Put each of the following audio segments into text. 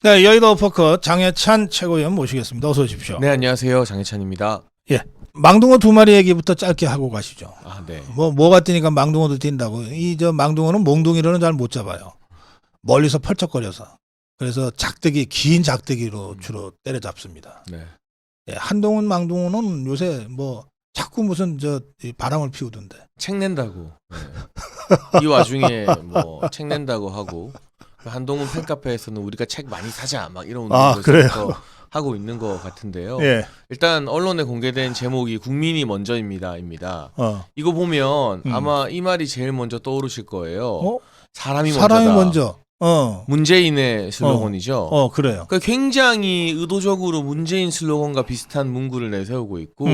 네, 여의도 어퍼컷 장해찬 최고위원 모시겠습니다. 어서 오십시오. 네, 안녕하세요. 장해찬입니다. 예, 망둥어 두 마리 얘기부터 짧게 하고 가시죠. 아, 네. 뭐가 뛰니까 망둥어도 뛴다고. 망둥어는 몽둥이로는 잘 못 잡아요. 멀리서 펄쩍거려서. 그래서 긴 작대기로 주로 때려잡습니다. 네. 예, 한동훈 망둥어는 요새 자꾸 무슨 이 바람을 피우던데. 책 낸다고. 네. 이 와중에 책 낸다고 하고 한동훈 팬카페에서는 우리가 책 많이 사자 막 이런 운동을 하고 있는 것 같은데요. 예. 일단 언론에 공개된 제목이 국민이 먼저입니다입니다. 이거 보면 아마 이 말이 제일 먼저 떠오르실 거예요. 사람이 먼저. 문재인의 슬로건이죠. 그래요. 그러니까 굉장히 의도적으로 문재인 슬로건과 비슷한 문구를 내세우고 있고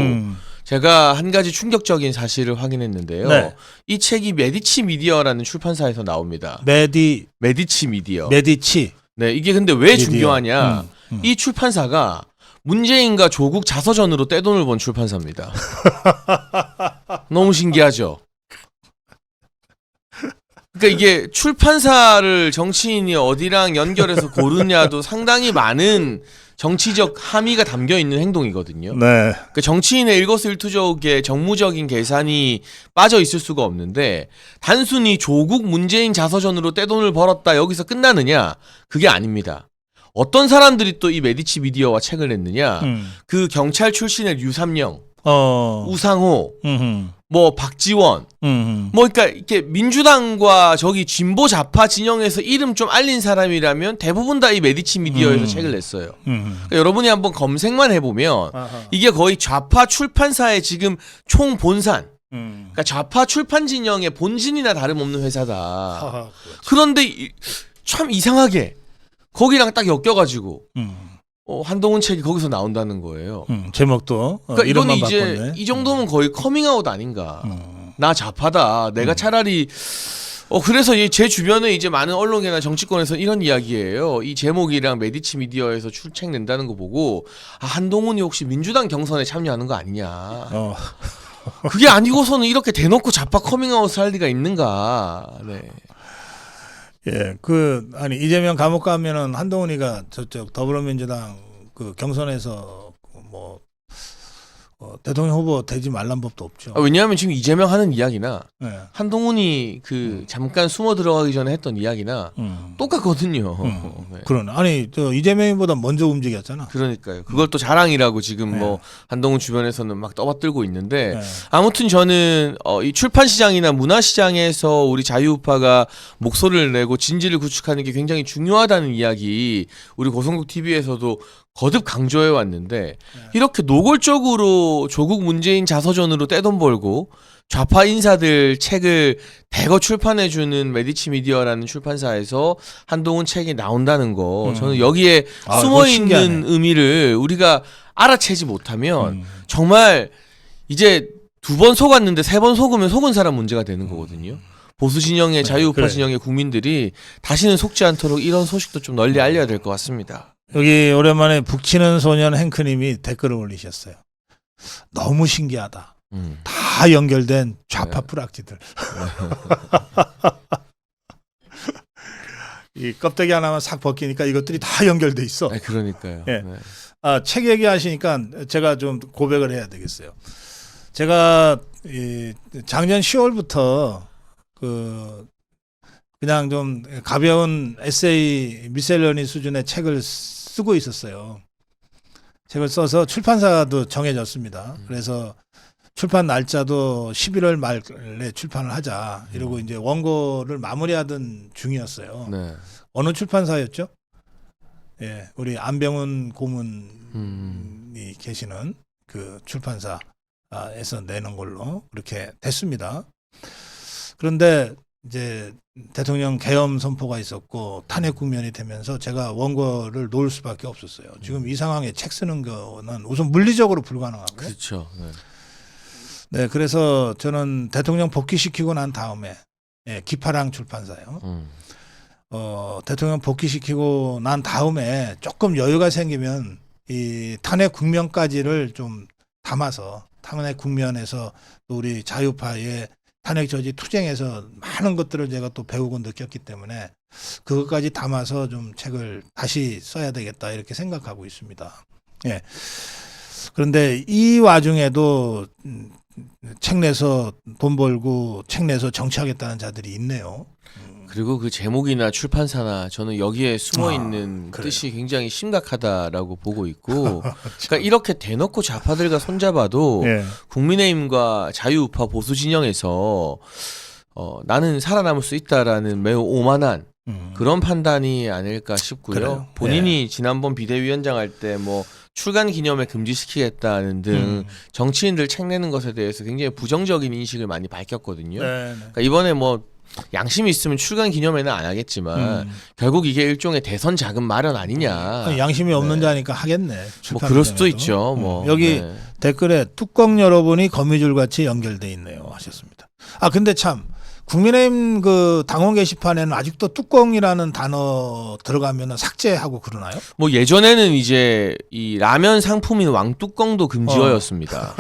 제가 한 가지 충격적인 사실을 확인했는데요. 네. 이 책이 메디치 미디어라는 출판사에서 나옵니다. 메디치 미디어. 메디치. 네, 이게 근데 왜 미디어. 중요하냐? 이 출판사가 문재인과 조국 자서전으로 떼돈을 번 출판사입니다. 너무 신기하죠? 그러니까 이게 출판사를 정치인이 어디랑 연결해서 고르냐도 상당히 많은 정치적 함의가 담겨 있는 행동이거든요. 네. 그러니까 정치인의 일거수일투족에 정무적인 계산이 빠져 있을 수가 없는데 단순히 조국 문재인 자서전으로 떼돈을 벌었다 여기서 끝나느냐? 그게 아닙니다. 어떤 사람들이 또 이 메디치 미디어와 책을 냈느냐? 그 경찰 출신의 류삼영, 우상호, 박지원, 그러니까 이렇게 민주당과 저기 진보 좌파 진영에서 이름 좀 알린 사람이라면 대부분 다 이 메디치 미디어에서 책을 냈어요. 그러니까 여러분이 한번 검색만 해보면 이게 거의 좌파 출판사의 지금 총 본산. 그러니까 좌파 출판 진영의 본진이나 다름없는 회사다. 그런데 참 이상하게 거기랑 딱 엮여가지고 한동훈 책이 거기서 나온다는 거예요. 제목도. 그러니까 이거는 이제 바꿨네. 이 정도면 거의 커밍아웃 아닌가. 나 좌파다. 내가 차라리 그래서 제 주변에 이제 많은 언론계나 정치권에서 이런 이야기예요. 이 제목이랑 메디치 미디어에서 출책 낸다는 거 보고 한동훈이 혹시 민주당 경선에 참여하는 거 아니냐. 그게 아니고서는 이렇게 대놓고 좌파 커밍아웃을 할 리가 있는가. 네. 예, 이재명 감옥 가면은 한동훈이가 저쪽 더불어민주당 그 경선에서 대통령 후보 되지 말란 법도 없죠. 왜냐하면 지금 이재명 하는 이야기나 네. 한동훈이 잠깐 숨어 들어가기 전에 했던 이야기나 똑같거든요. 네. 그러네. 이재명보다 먼저 움직였잖아. 그러니까요. 그걸 또 자랑이라고 지금 한동훈 주변에서는 막 떠받들고 있는데 네. 아무튼 저는 이 출판 시장이나 문화 시장에서 우리 자유우파가 목소리를 내고 진지를 구축하는 게 굉장히 중요하다는 이야기 우리 고성국 TV에서도 거듭 강조해 왔는데 이렇게 노골적으로 조국 문재인 자서전으로 떼돈 벌고 좌파 인사들 책을 대거 출판해주는 메디치 미디어라는 출판사에서 한동훈 책이 나온다는 거 저는 여기에 숨어있는 의미를 우리가 알아채지 못하면 정말 이제 2번 속았는데 3번 속으면 속은 사람 문제가 되는 거거든요. 보수 진영의 자유우파 진영의 국민들이 다시는 속지 않도록 이런 소식도 좀 널리 알려야 될 것 같습니다. 여기 오랜만에 북치는 소년 행크님이 댓글을 올리셨어요. 너무 신기하다. 다 연결된 좌파 뿌락지들. 이 껍데기 하나만 싹 벗기니까 이것들이 다 연결돼 있어. 네, 그러니까요. 예. 책 얘기하시니까 제가 좀 고백을 해야 되겠어요. 제가 작년 10월부터 그냥 좀 가벼운 에세이 미셀러니 수준의 책을 쓰고 있었어요. 책을 써서 출판사도 정해졌습니다. 그래서 출판 날짜도 11월 말에 출판을 하자 이러고 이제 원고를 마무리하던 중이었어요. 네. 어느 출판사였죠? 예, 우리 안병훈 고문이 계시는 그 출판사에서 내는 걸로 그렇게 됐습니다. 그런데 이제 대통령 계엄 선포가 있었고 탄핵 국면이 되면서 제가 원고를 놓을 수밖에 없었어요. 지금 이 상황에 책 쓰는 거는 우선 물리적으로 불가능하고. 그렇죠. 네, 그래서 저는 대통령 복귀시키고 난 다음에 기파랑 출판사요. 대통령 복귀시키고 난 다음에 조금 여유가 생기면 이 탄핵 국면까지를 좀 담아서 탄핵 국면에서 또 우리 자유파의 탄핵 저지 투쟁에서 많은 것들을 제가 또 배우고 느꼈기 때문에 그것까지 담아서 좀 책을 다시 써야 되겠다 이렇게 생각하고 있습니다. 예. 그런데 이 와중에도 책 내서 돈 벌고 책 내서 정치하겠다는 자들이 있네요. 그리고 그 제목이나 출판사나 저는 여기에 숨어 있는 그래요. 뜻이 굉장히 심각하다라고 보고 있고, 그러니까 이렇게 대놓고 좌파들과 손잡아도 예. 국민의힘과 자유우파 보수 진영에서 나는 살아남을 수 있다라는 매우 오만한 그런 판단이 아닐까 싶고요. 그래요. 본인이 지난번 비대위원장 할 때 뭐 출간 기념회 금지시키겠다는 등 정치인들 책 내는 것에 대해서 굉장히 부정적인 인식을 많이 밝혔거든요. 네. 그러니까 이번에 뭐 양심이 있으면 출간 기념회는 안 하겠지만 결국 이게 일종의 대선 자금 마련 아니냐. 아니, 양심이 없는 자니까 하겠네. 뭐 출판 그럴 수도 기념회도. 있죠. 뭐 여기 네. 댓글에 뚜껑 여러분이 거미줄 같이 연결돼 있네요 하셨습니다. 아 근데 참 국민의힘 그 당원 게시판에는 아직도 뚜껑이라는 단어 들어가면은 삭제하고 그러나요? 뭐 예전에는 이제 이 라면 상품인 왕뚜껑도 금지어였습니다.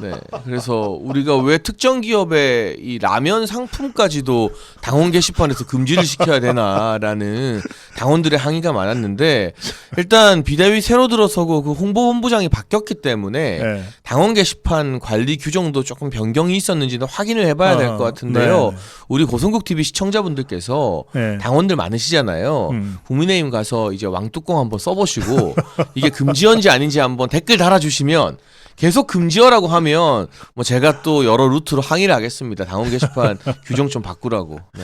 네. 그래서 우리가 왜 특정 기업의 이 라면 상품까지도 당원 게시판에서 금지를 시켜야 되나라는 당원들의 항의가 많았는데, 일단 비대위 새로 들어서고 그 홍보본부장이 바뀌었기 때문에 네. 당원 게시판 관리 규정도 조금 변경이 있었는지는 확인을 해봐야 될 것 같은데요. 네. 우리 고성국 TV 시청자분들께서 네. 당원들 많으시잖아요. 국민의힘 가서 이제 왕뚜껑 한번 써보시고 이게 금지어인지 아닌지 한번 댓글 달아주시면, 계속 금지어라고 하면 뭐 제가 또 여러 루트로 항의를 하겠습니다. 당원 게시판 규정 좀 바꾸라고. 네.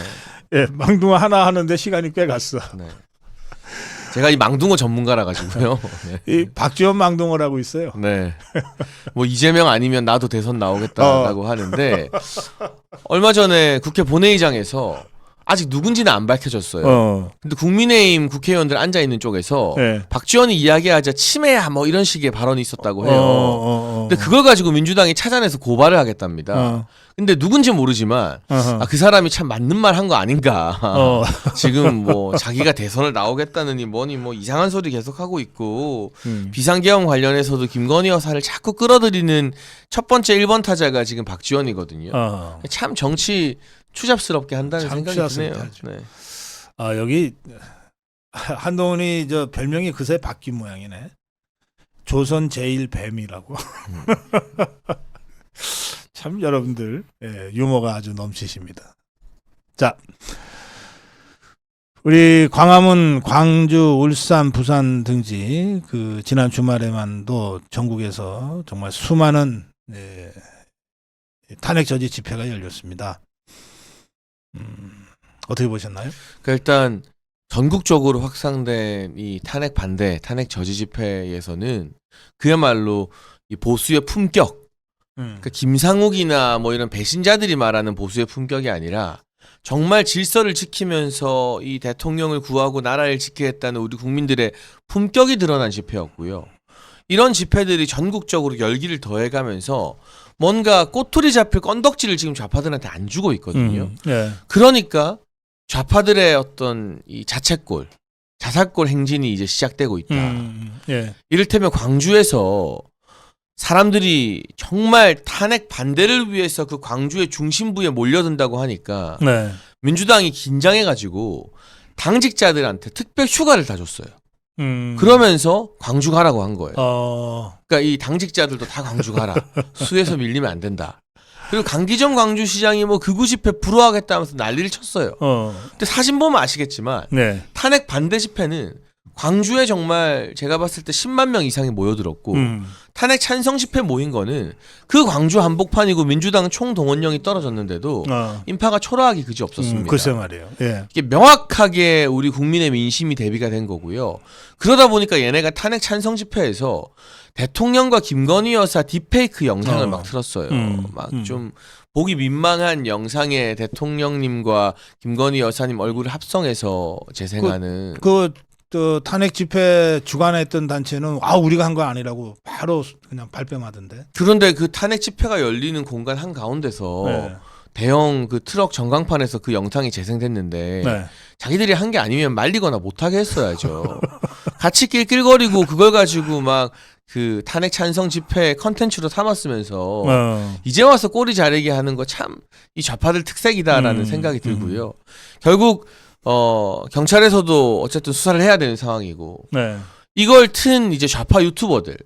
예, 망둥어 하나 하는데 시간이 꽤 갔어. 네. 제가 이 망둥어 전문가라 가지고요. 네. 이 박지원 망둥어라고 있어요. 네. 뭐 이재명 아니면 나도 대선 나오겠다라고 하는데, 얼마 전에 국회 본회의장에서 아직 누군지는 안 밝혀졌어요. 근데 국민의힘 국회의원들 앉아 있는 쪽에서 네. 박지원이 이야기하자 치매야 뭐 이런 식의 발언이 있었다고 해요. 근데 그걸 가지고 민주당이 찾아내서 고발을 하겠답니다. 근데 누군지 모르지만 그 사람이 참 맞는 말 한 거 아닌가. 지금 뭐 자기가 대선을 나오겠다느니 뭐니 뭐 이상한 소리 계속 하고 있고, 비상계엄 관련해서도 김건희 여사를 자꾸 끌어들이는 첫 번째 1번 타자가 지금 박지원이거든요. 참 정치 추잡스럽게 한다는 참 생각이 드네요. 추잡스럽게 네. 아 여기 한동훈이 저 별명이 그새 바뀐 모양이네. 조선 제일 뱀이라고. 참 여러분들 유머가 아주 넘치십니다. 자, 우리 광화문, 광주, 울산, 부산 등지 그 지난 주말에만도 전국에서 정말 수많은 탄핵 저지 집회가 열렸습니다. 어떻게 보셨나요? 그러니까 일단 전국적으로 확산된 이 탄핵 반대, 탄핵 저지 집회에서는 그야말로 이 보수의 품격, 그러니까 김상욱이나 뭐 이런 배신자들이 말하는 보수의 품격이 아니라 정말 질서를 지키면서 이 대통령을 구하고 나라를 지키겠다는 우리 국민들의 품격이 드러난 집회였고요. 이런 집회들이 전국적으로 열기를 더해가면서 뭔가 꼬투리 잡힐 건덕지를 지금 좌파들한테 안 주고 있거든요. 그러니까 좌파들의 어떤 이 자책골, 자살골 행진이 이제 시작되고 있다. 이를테면 광주에서 사람들이 정말 탄핵 반대를 위해서 그 광주의 중심부에 몰려든다고 하니까 민주당이 긴장해가지고 당직자들한테 특별 휴가를 다 줬어요. 그러면서 광주 가라고 한 거예요. 그러니까 이 당직자들도 다 광주 가라. 수에서 밀리면 안 된다. 그리고 강기정 광주시장이 뭐 극우 집회 불허하겠다면서 난리를 쳤어요. 근데 사진 보면 아시겠지만 탄핵 반대 집회는 광주에 정말 제가 봤을 때 10만 명 이상이 모여들었고 탄핵 찬성 집회 모인 거는 그 광주 한복판이고 민주당 총동원령이 떨어졌는데도 인파가 초라하기 그지 없었습니다. 글쎄 말이에요. 이게 명확하게 우리 국민의 민심이 대비가 된 거고요. 그러다 보니까 얘네가 탄핵 찬성 집회에서 대통령과 김건희 여사 딥페이크 영상을 막 틀었어요. 막 좀 보기 민망한 영상에 대통령님과 김건희 여사님 얼굴을 합성해서 재생하는 또 탄핵 집회 주관했던 단체는 우리가 한 거 아니라고 바로 그냥 발뺌하던데. 그런데 그 탄핵 집회가 열리는 공간 한 가운데서 대형 그 트럭 전광판에서 그 영상이 재생됐는데 자기들이 한 게 아니면 말리거나 못하게 했어야죠. 같이 낄낄거리고 그걸 가지고 막 그 탄핵 찬성 집회 컨텐츠로 삼았으면서 어. 이제 와서 꼬리 자르기 하는 거 참 이 좌파들 특색이다라는 생각이 들고요. 결국 경찰에서도 어쨌든 수사를 해야 되는 상황이고 네. 이걸 튼 이제 좌파 유튜버들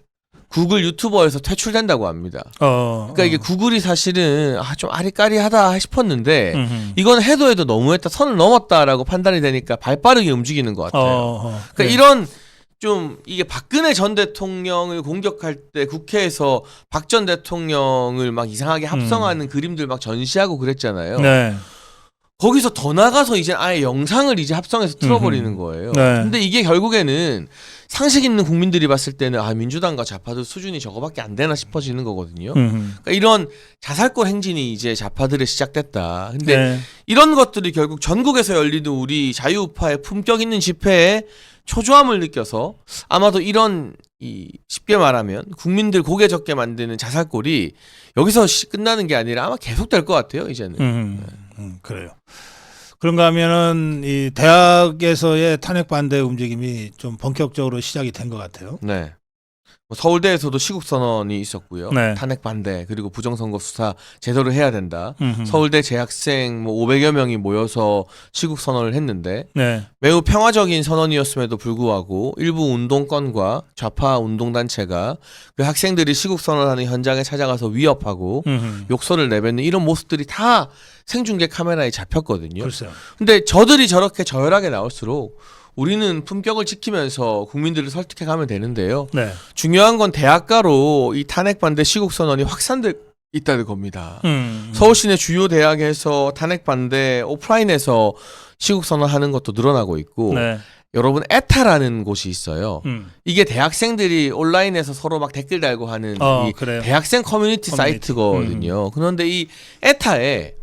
구글 유튜버에서 퇴출된다고 합니다. 그러니까 이게 구글이 사실은 좀 아리까리하다 싶었는데 이건 해도 너무했다 선을 넘었다라고 판단이 되니까 발빠르게 움직이는 것 같아요. 그러니까 네. 이런 좀 이게 박근혜 전 대통령을 공격할 때 국회에서 박 전 대통령을 막 이상하게 합성하는 그림들 막 전시하고 그랬잖아요. 네. 거기서 더 나가서 이제 아예 영상을 이제 합성해서 틀어버리는 거예요. 네. 근데 이게 결국에는 상식 있는 국민들이 봤을 때는 민주당과 좌파들 수준이 저거밖에 안 되나 싶어지는 거거든요. 그러니까 이런 자살골 행진이 이제 좌파들에 시작됐다. 근데 네. 이런 것들이 결국 전국에서 열리는 우리 자유우파의 품격 있는 집회에 초조함을 느껴서 아마도 이런 쉽게 말하면 국민들 고개 적게 만드는 자살골이 여기서 끝나는 게 아니라 아마 계속될 것 같아요. 이제는. 그래요. 그런가 하면은 이 대학에서의 탄핵 반대 움직임이 좀 본격적으로 시작이 된 것 같아요. 네. 서울대에서도 시국 선언이 있었고요. 네. 탄핵 반대 그리고 부정선거 수사 제대로 해야 된다. 서울대 재학생 500여 명이 모여서 시국 선언을 했는데 네. 매우 평화적인 선언이었음에도 불구하고 일부 운동권과 좌파 운동단체가 그 학생들이 시국 선언하는 현장에 찾아가서 위협하고 욕설을 내뱉는 이런 모습들이 다 생중계 카메라에 잡혔거든요. 글쎄요. 근데 저들이 저렇게 저열하게 나올수록 우리는 품격을 지키면서 국민들을 설득해 가면 되는데요. 네. 중요한 건 대학가로 이 탄핵 반대 시국 선언이 확산돼 있다는 겁니다. 서울 시내 주요 대학에서 탄핵 반대 오프라인에서 시국 선언하는 것도 늘어나고 있고 네. 여러분 에타라는 곳이 있어요. 음. 이게 대학생들이 온라인에서 서로 막 댓글 달고 하는 이 그래요. 대학생 커뮤니티 사이트거든요. 그런데 이 에타에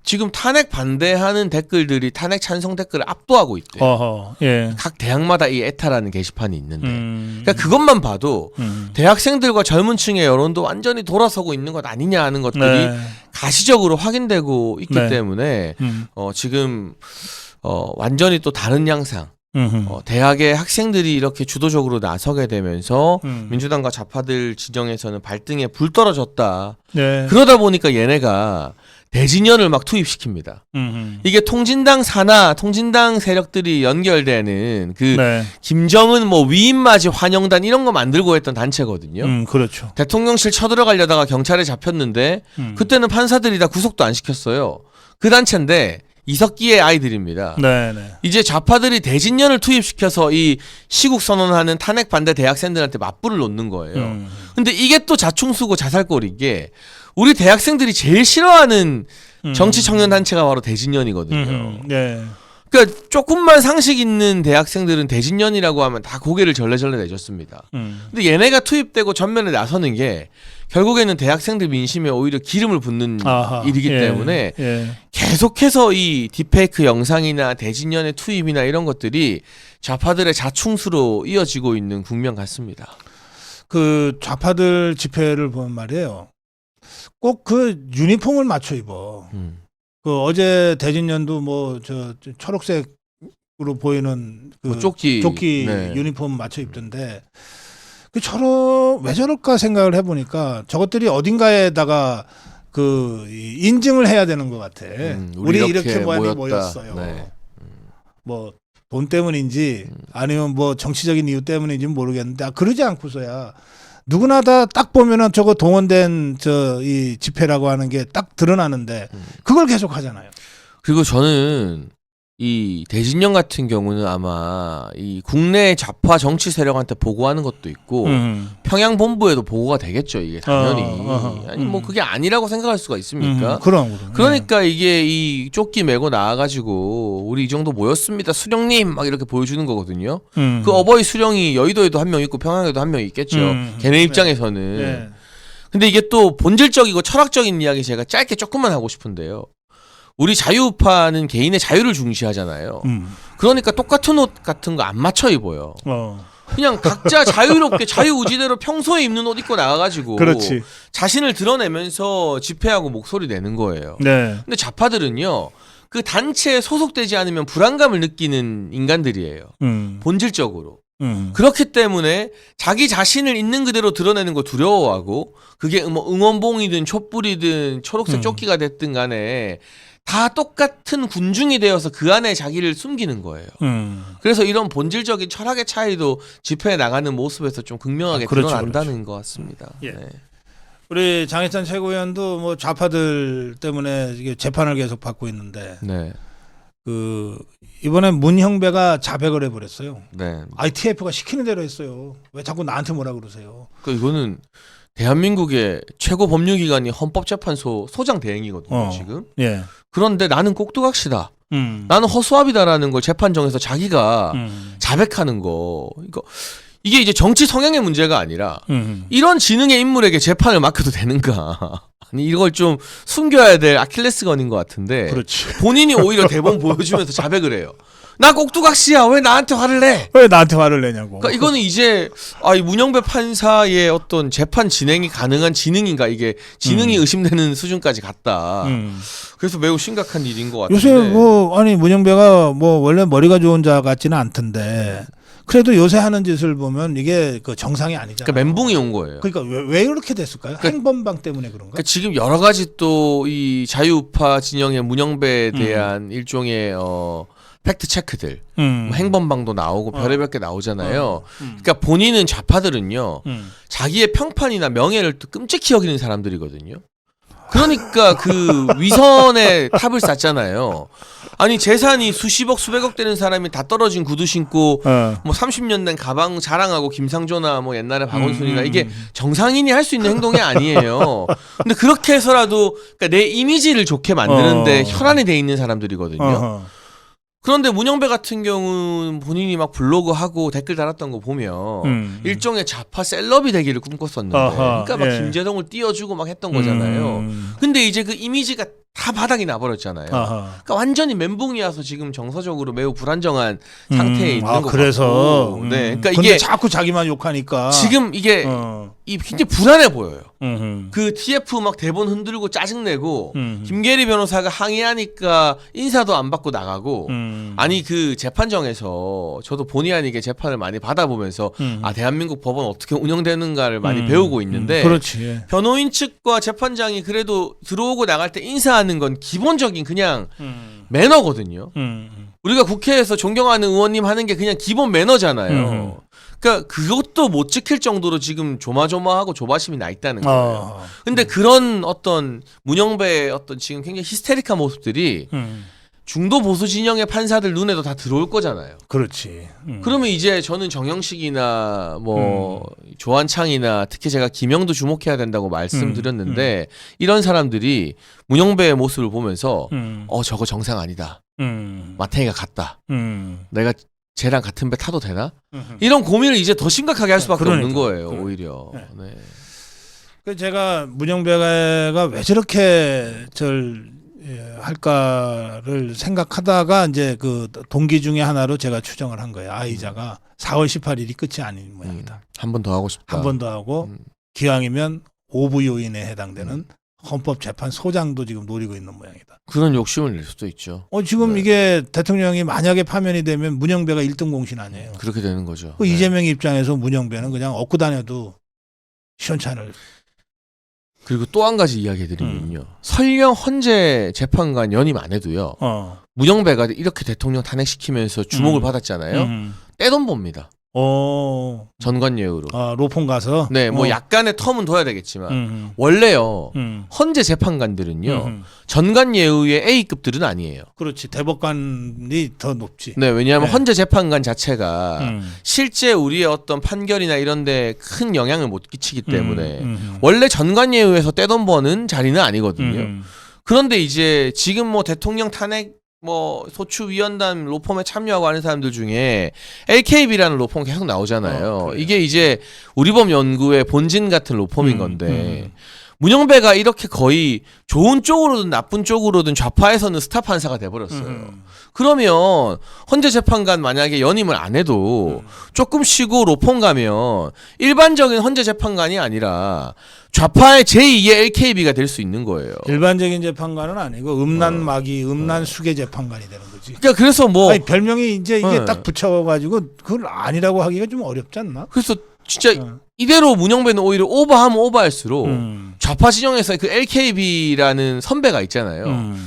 지금 탄핵 반대하는 댓글들이 탄핵 찬성 댓글을 압도하고 있대요. 어허. 예. 각 대학마다 이 에타라는 게시판이 있는데 그러니까 음. 그것만 봐도 대학생들과 젊은 층의 여론도 완전히 돌아서고 있는 것 아니냐 하는 것들이 네. 가시적으로 확인되고 있기 네. 때문에 음. 지금 완전히 또 다른 양상 음흠. 대학의 학생들이 이렇게 주도적으로 나서게 되면서 음. 민주당과 좌파들 진영에서는 발등에 불 떨어졌다. 네. 그러다 보니까 얘네가 대진연을 막 투입시킵니다. 이게 통진당 산하, 통진당 세력들이 연결되는 그 네. 김정은 위임맞이 환영단 이런 거 만들고 했던 단체거든요. 그렇죠. 대통령실 쳐들어가려다가 경찰에 잡혔는데 그때는 판사들이 다 구속도 안 시켰어요. 그 단체인데 이석기의 아이들입니다. 네, 네. 이제 좌파들이 대진연을 투입시켜서 이 시국 선언하는 탄핵 반대 대학생들한테 맞불을 놓는 거예요. 근데 이게 또 자충수고 자살골인 게 우리 대학생들이 제일 싫어하는 정치 청년 단체가 바로 대진연이거든요. 네. 그러니까 조금만 상식 있는 대학생들은 대진연이라고 하면 다 고개를 절레절레 내줬습니다. 근데 얘네가 투입되고 전면에 나서는 게 결국에는 대학생들 민심에 오히려 기름을 붓는 일이기 때문에 계속해서 이 딥페이크 영상이나 대진연의 투입이나 이런 것들이 좌파들의 자충수로 이어지고 있는 국면 같습니다. 그 좌파들 집회를 보면 말이에요. 꼭 그 유니폼을 맞춰 입어. 그 어제 대진연도 저 초록색으로 보이는 그 조끼 네. 유니폼 맞춰 입던데 왜 저럴까 생각을 해보니까 저것들이 어딘가에다가 그 인증을 해야 되는 것 같아. 우리 이렇게 많이 모였어요. 네. 돈 때문인지 아니면 정치적인 이유 때문인지 모르겠는데 그러지 않고서야 누구나 다 딱 보면은 저거 동원된 이 집회라고 하는 게 딱 드러나는데 그걸 계속 하잖아요. 그리고 저는 이 대진령 같은 경우는 아마 이 국내 좌파 정치 세력한테 보고하는 것도 있고 평양 본부에도 보고가 되겠죠. 이게 당연히 아니 그게 아니라고 생각할 수가 있습니까? 그럼. 그러니까 이게 이 조끼 메고 나와가지고 우리 이 정도 모였습니다, 수령님 막 이렇게 보여주는 거거든요. 그 어버이 수령이 여의도에도 한 명 있고 평양에도 한 명 있겠죠. 걔네 입장에서는. 네. 근데 이게 또 본질적이고 철학적인 이야기 제가 짧게 조금만 하고 싶은데요. 우리 자유우파는 개인의 자유를 중시하잖아요. 그러니까 똑같은 옷 같은 거 안 맞춰 입어요. 그냥 각자 자유롭게 자유의지대로 평소에 입는 옷 입고 나가가지고 그렇지. 자신을 드러내면서 집회하고 목소리 내는 거예요. 네. 근데 좌파들은요. 그 단체에 소속되지 않으면 불안감을 느끼는 인간들이에요. 본질적으로. 그렇기 때문에 자기 자신을 있는 그대로 드러내는 거 두려워하고 그게 뭐 응원봉이든 촛불이든 초록색 조끼가 됐든 간에 다 똑같은 군중이 되어서 그 안에 자기를 숨기는 거예요. 그래서 이런 본질적인 철학의 차이도 집회에 나가는 모습에서 좀 극명하게 그렇죠, 드러난다는 것 같습니다. 예. 네. 우리 장해찬 최고위원도 뭐 좌파들 때문에 이게 재판을 계속 받고 있는데 네. 그 이번에 문형배가 자백을 해버렸어요. 네. ITF가 시키는 대로 했어요. 왜 자꾸 나한테 뭐라 그러세요? 그 이거는 대한민국의 최고 법률기관이 헌법재판소 소장 대행이거든요. 지금. 예. 그런데 나는 꼭두각시다. 나는 허수아비다라는 걸 재판정에서 자기가 자백하는 거. 이게 이제 정치 성향의 문제가 아니라 이런 지능의 인물에게 재판을 맡겨도 되는가? 아니 이걸 좀 숨겨야 될 아킬레스건인 것 같은데. 그렇지. 본인이 오히려 대본 보여주면서 자백을 해요. 나 꼭두각시야. 왜 나한테 화를 내? 왜 나한테 화를 내냐고. 그러니까 이거는 이제 이 문영배 판사의 어떤 재판 진행이 가능한 지능인가 이게 지능이 의심되는 수준까지 갔다. 그래서 매우 심각한 일인 것 같은데. 요새 뭐 아니 문영배가 뭐 원래 머리가 좋은 자 같지는 않던데 그래도 요새 하는 짓을 보면 이게 그 정상이 아니잖아. 그러니까 멘붕이 온 거예요. 그러니까 왜 이렇게 됐을까요? 행범방 때문에 그런가? 그러니까 지금 여러 가지 또 이 자유우파 진영의 문영배에 대한 일종의 팩트 체크들, 뭐 행범방도 나오고 별의별 게 나오잖아요. 그러니까 본인은 좌파들은요, 자기의 평판이나 명예를 또 끔찍히 여기는 사람들이거든요. 그러니까 그 위선의 탑을 쌓잖아요. 아니 재산이 수십억 수백억 되는 사람이 다 떨어진 구두 신고 뭐 30년 된 가방 자랑하고 김상조나 뭐 옛날에 박원순이나 이게 정상인이 할 수 있는 행동이 아니에요. 근데 그렇게 해서라도 그러니까 내 이미지를 좋게 만드는데 혈안이 돼 있는 사람들이거든요. 그런데 문영배 같은 경우는 본인이 막 블로그 하고 댓글 달았던 거 보면 일종의 좌파 셀럽이 되기를 꿈꿨었는데 그러니까 막 김재동을 띄워주고 막 했던 거잖아요. 근데 이제 그 이미지가 다 바닥이 나버렸잖아요. 그러니까 완전히 멘붕이 와서 지금 정서적으로 매우 불안정한 상태에 있는 거 그래서 같고. 네, 그러니까 근데 이게 자꾸 자기만 욕하니까 지금 이게 굉장히 불안해 보여요. 그 그 TF 막 대본 흔들고 짜증내고 김계리 변호사가 항의하니까 인사도 안 받고 나가고 아니 그 재판정에서 저도 본의 아니게 재판을 많이 받아보면서 대한민국 법원 어떻게 운영되는가를 많이 배우고 있는데 그렇지. 변호인 측과 재판장이 그래도 들어오고 나갈 때 인사하는 건 기본적인 그냥 매너거든요. 우리가 국회에서 존경하는 의원님 하는 게 그냥 기본 매너잖아요. 그러니까 그것도 못 지킬 정도로 지금 조마조마하고 조바심이 나 있다는 거예요. 근데 그런 어떤 문영배의 어떤 지금 굉장히 히스테릭한 모습들이 중도 보수 진영의 판사들 눈에도 다 들어올 거잖아요. 그렇지. 그러면 이제 저는 정영식이나 뭐 조한창이나 특히 제가 김영도 주목해야 된다고 말씀드렸는데 이런 사람들이 문영배의 모습을 보면서 저거 정상 아니다. 마탱이가 같다. 내가 쟤랑 같은 배 타도 되나? 이런 고민을 이제 더 심각하게 할 수밖에 없는 거예요. 오히려. 네. 그 제가 문영배가 왜 저렇게 할까를 생각하다가 이제 그 동기 중에 하나로 제가 추정을 한 거예요. 아이자가 4월 18일이 끝이 아닌 모양이다. 한 번 더 하고 싶다. 한 번 더 하고 기왕이면 5부 요인에 해당되는 헌법재판소장도 지금 노리고 있는 모양이다. 그런 욕심을 낼 수도 있죠. 지금 이게 대통령이 만약에 파면이 되면 문영배가 1등 공신 아니에요. 그렇게 되는 거죠. 그 이재명 입장에서 문영배는 그냥 얻고 다녀도 시원찮을. 그리고 또 한 가지 이야기 드리면요. 설령 헌재 재판관 연임 안 해도요. 문영배가 이렇게 대통령 탄핵시키면서 주목을 받았잖아요. 떼돈 봅니다. 전관예우로. 로폰 가서. 네, 뭐 약간의 텀은 둬야 되겠지만 원래요. 헌재 재판관들은요. 전관예우의 A급들은 아니에요. 그렇지. 대법관이 더 높지. 네, 왜냐하면 헌재 재판관 자체가 실제 우리의 어떤 판결이나 이런 데 큰 영향을 못 끼치기 때문에 원래 전관예우에서 떼돈 버는 자리는 아니거든요. 그런데 이제 지금 뭐 대통령 탄핵 뭐 소추위원단 로펌에 참여하고 하는 사람들 중에 LKB라는 로펌 계속 나오잖아요. 이게 이제 우리법 연구의 본진 같은 로펌인 건데 문영배가 이렇게 거의 좋은 쪽으로든 나쁜 쪽으로든 좌파에서는 스타 판사가 돼버렸어요. 그러면 헌재 재판관 만약에 연임을 안 해도 조금 쉬고 로펌 가면 일반적인 헌재 재판관이 아니라 좌파의 제2의 LKB가 될 수 있는 거예요. 일반적인 재판관은 아니고 음란마귀, 음란수계 재판관이 되는 거지. 그러니까 그래서 뭐 아니, 별명이 이제 이게 네. 딱 붙여가지고 그걸 아니라고 하기가 좀 어렵지 않나? 그래서 진짜 이대로 문영배는 오히려 오버하면 오버할수록 좌파 진영에서 그 LKB라는 선배가 있잖아요.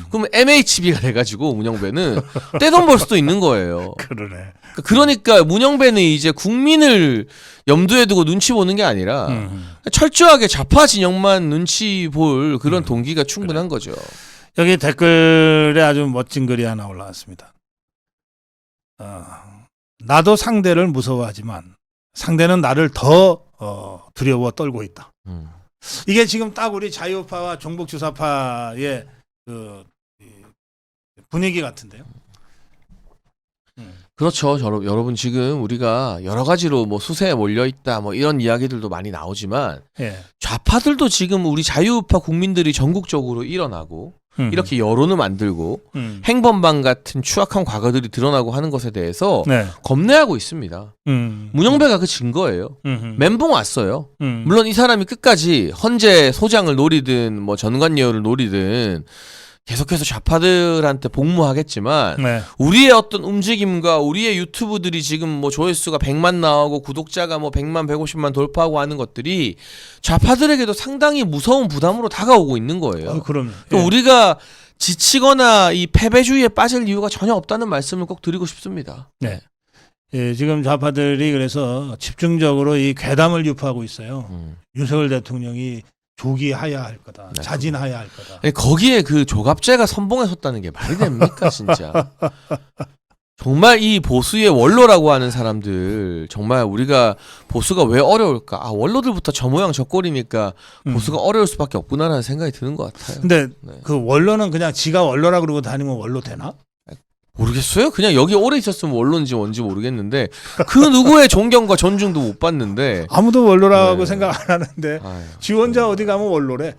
그러면 MHB가 돼가지고 문영배는 떼돈 벌 수도 있는 거예요. 그러네. 그러니까 문영배는 이제 국민을 염두에 두고 눈치 보는 게 아니라 철저하게 좌파 진영만 눈치 볼 그런 동기가 충분한 거죠. 여기 댓글에 아주 멋진 글이 하나 올라왔습니다. 나도 상대를 무서워하지만 상대는 나를 더 두려워 떨고 있다. 이게 지금 딱 우리 자유파와 종북주사파의 그 분위기 같은데요. 그렇죠. 여러분 지금 우리가 여러 가지로 뭐 수세에 몰려 있다 뭐 이런 이야기들도 많이 나오지만 예. 좌파들도 지금 우리 자유파 국민들이 전국적으로 일어나고 이렇게 여론을 만들고 행범방 같은 추악한 과거들이 드러나고 하는 것에 대해서 네. 겁내하고 있습니다. 문영배가 그 증거예요. 멘붕 왔어요. 물론 이 사람이 끝까지 헌재 소장을 노리든 뭐 전관예우를 노리든 계속해서 좌파들한테 복무하겠지만 네. 우리의 어떤 움직임과 우리의 유튜브들이 지금 뭐 조회수가 100만 나오고 구독자가 뭐 100만 150만 돌파하고 하는 것들이 좌파들에게도 상당히 무서운 부담으로 다가오고 있는 거예요. 그럼요. 그러니까 우리가 지치거나 이 패배주의에 빠질 이유가 전혀 없다는 말씀을 꼭 드리고 싶습니다. 네. 예, 지금 좌파들이 그래서 집중적으로 이 괴담을 유포하고 있어요. 윤석열 대통령이 조기하야 할 거다. 네. 자진하야 할 거다. 아니, 거기에 그 조갑제가 선봉에 섰다는 게 말이 됩니까 진짜. 정말 이 보수의 원로라고 하는 사람들 정말 우리가 보수가 왜 어려울까. 아 원로들부터 저 모양 저 꼴이니까 보수가 어려울 수밖에 없구나라는 생각이 드는 것 같아요. 근데 네. 그 원로는 그냥 지가 원로라 그러고 다니면 원로 되나? 모르겠어요. 그냥 여기 오래 있었으면 원로인지 뭔지 모르겠는데 그 누구의 존경과 존중도 못 받는데 아무도 원로라고 네. 생각 안 하는데 아유, 지 혼자 어디 가면 원로래.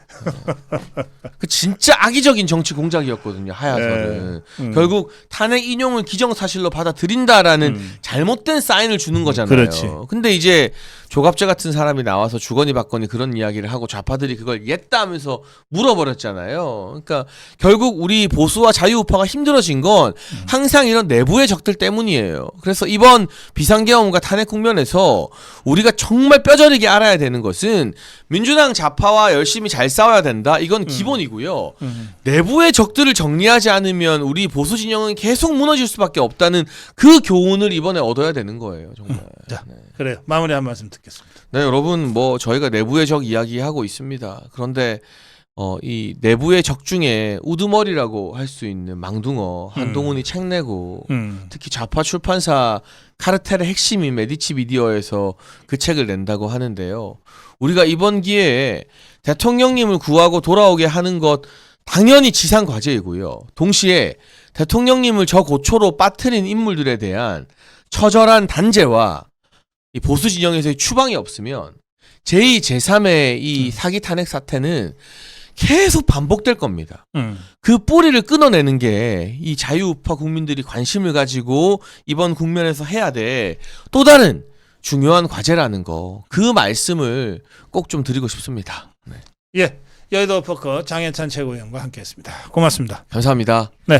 그 진짜 악의적인 정치 공작이었거든요. 하야설은 결국 탄핵 인용을 기정사실로 받아들인다라는 잘못된 사인을 주는 거잖아요. 그렇지. 근데 이제 조갑제 같은 사람이 나와서 주거니 받거니 그런 이야기를 하고 좌파들이 그걸 옜다 하면서 물어버렸잖아요. 그러니까 결국 우리 보수와 자유우파가 힘들어진 건 항상 이런 내부의 적들 때문이에요. 그래서 이번 비상계엄과 탄핵 국면에서 우리가 정말 뼈저리게 알아야 되는 것은 민주당 좌파와 열심히 잘 싸워야 된다. 이건 기본이고요. 내부의 적들을 정리하지 않으면 우리 보수 진영은 계속 무너질 수밖에 없다는 그 교훈을 이번에 얻어야 되는 거예요. 정말. 자, 네. 그래요. 마무리 한 말씀 듣겠습니다. 네, 여러분 뭐 저희가 내부의 적 이야기하고 있습니다. 그런데 이 내부의 적 중에 우두머리라고 할 수 있는 망둥어 한동훈이 책 내고 특히 좌파 출판사 카르텔의 핵심인 메디치 미디어에서 그 책을 낸다고 하는데요. 우리가 이번 기회에 대통령님을 구하고 돌아오게 하는 것 당연히 지상 과제이고요. 동시에 대통령님을 저 고초로 빠뜨린 인물들에 대한 처절한 단죄와 이 보수 진영에서의 추방이 없으면 제2, 제3의 이 사기 탄핵 사태는 계속 반복될 겁니다. 그 뿌리를 끊어내는 게 이 자유우파 국민들이 관심을 가지고 이번 국면에서 해야 될 또 다른 중요한 과제라는 거, 그 말씀을 꼭 좀 드리고 싶습니다. 네. 예, 여의도 포커 장해찬 최고위원과 함께했습니다. 고맙습니다. 감사합니다. 네.